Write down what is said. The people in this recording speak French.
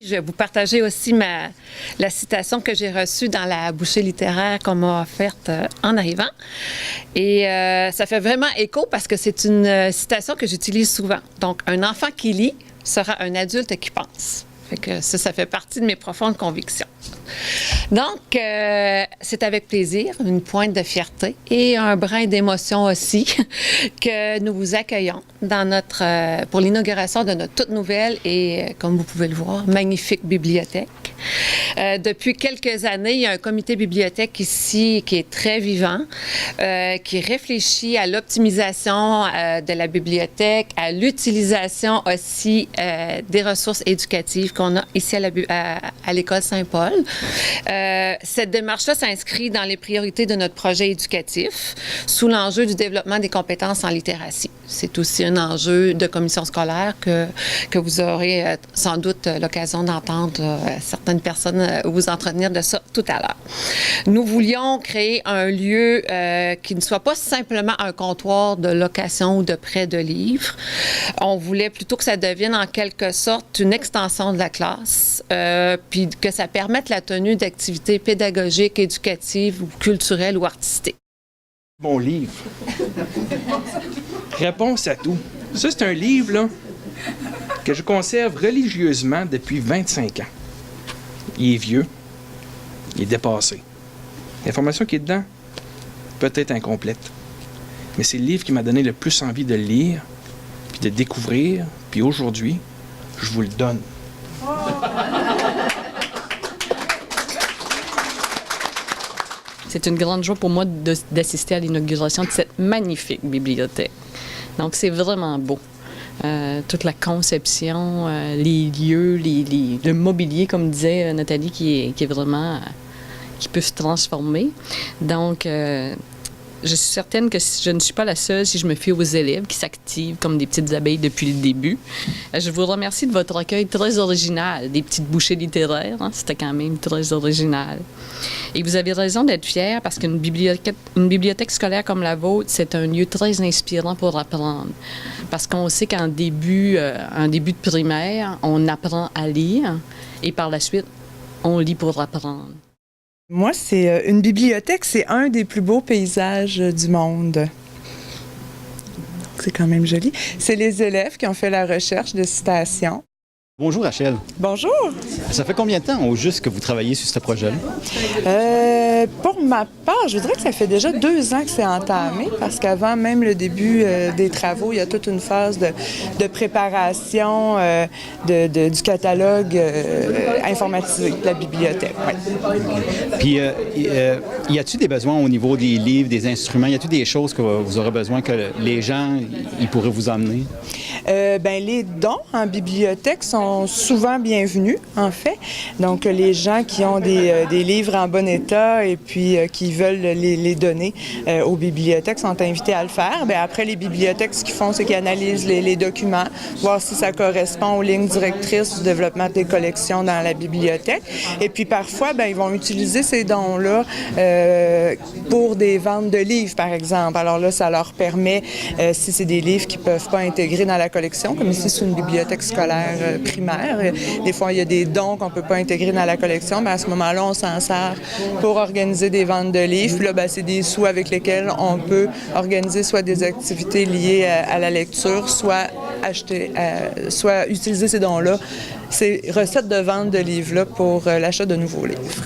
Je vais vous partager aussi la citation que j'ai reçue dans la bouchée littéraire qu'on m'a offerte en arrivant. Et ça fait vraiment écho parce que c'est une citation que j'utilise souvent. Donc, un enfant qui lit sera un adulte qui pense. Fait que ça fait partie de mes profondes convictions. Donc, c'est avec plaisir, une pointe de fierté et un brin d'émotion aussi que nous vous accueillons pour l'inauguration de notre toute nouvelle et, comme vous pouvez le voir, magnifique bibliothèque. Depuis quelques années, il y a un comité bibliothèque ici qui est très vivant, qui réfléchit à l'optimisation de la bibliothèque, à l'utilisation aussi des ressources éducatives qu'on a ici à l'École Saint-Paul. Cette démarche-là s'inscrit dans les priorités de notre projet éducatif sous l'enjeu du développement des compétences en littératie. C'est aussi un enjeu de commission scolaire que vous aurez sans doute l'occasion d'entendre certaines personnes vous entretenir de ça tout à l'heure. Nous voulions créer un lieu qui ne soit pas simplement un comptoir de location ou de prêt de livres. On voulait plutôt que ça devienne en quelque sorte une extension de la classe, puis que ça permette la tenue d'activités pédagogiques, éducatives ou culturelles ou artistiques. Mon livre. Réponse à tout. Ça, c'est un livre, là, que je conserve religieusement depuis 25 ans. Il est vieux. Il est dépassé. L'information qui est dedans peut être incomplète. Mais c'est le livre qui m'a donné le plus envie de le lire, puis de découvrir, puis aujourd'hui, je vous le donne. C'est une grande joie pour moi d'assister à l'inauguration de cette magnifique bibliothèque. Donc, c'est vraiment beau. Toute la conception, les lieux, le mobilier, comme disait Nathalie, qui est vraiment... qui peut se transformer. Donc, je suis certaine que je ne suis pas la seule si je me fie aux élèves qui s'activent comme des petites abeilles depuis le début. Je vous remercie de votre accueil très original, des petites bouchées littéraires. Hein, c'était quand même très original. Et vous avez raison d'être fiers parce qu'une bibliothèque scolaire comme la vôtre, c'est un lieu très inspirant pour apprendre. Parce qu'on sait qu'en début de primaire, on apprend à lire et par la suite, on lit pour apprendre. Moi, c'est une bibliothèque, c'est un des plus beaux paysages du monde. C'est quand même joli. C'est les élèves qui ont fait la recherche de citations. Bonjour Rachel. Bonjour. Ça fait combien de temps au juste que vous travaillez sur ce projet-là? Pour ma part, je voudrais que ça fait déjà 2 ans que c'est entamé, parce qu'avant même le début des travaux, il y a toute une phase de préparation du catalogue informatisé de la bibliothèque. Ouais. Puis, y a-t-il des besoins au niveau des livres, des instruments? Y a-t-il des choses que vous aurez besoin que les gens ils pourraient vous emmener? Les dons en bibliothèque sont souvent bienvenus, en fait. Donc, les gens qui ont des livres en bon état et puis qui veulent les donner aux bibliothèques sont invités à le faire. Bien, après, les bibliothèques, ce qu'ils font, c'est qu'ils analysent les documents, voir si ça correspond aux lignes directrices du développement des collections dans la bibliothèque. Et puis, parfois, ils vont utiliser ces dons-là pour des ventes de livres, par exemple. Alors là, ça leur permet, si c'est des livres qu'ils ne peuvent pas intégrer dans la collection, comme ici, c'est une bibliothèque scolaire primaire. Des fois, il y a des dons qu'on ne peut pas intégrer dans la collection. Mais à ce moment-là, on s'en sert pour organiser des ventes de livres. Puis là, c'est des sous avec lesquels on peut organiser soit des activités liées à la lecture, soit utiliser ces dons-là, ces recettes de vente de livres-là pour l'achat de nouveaux livres.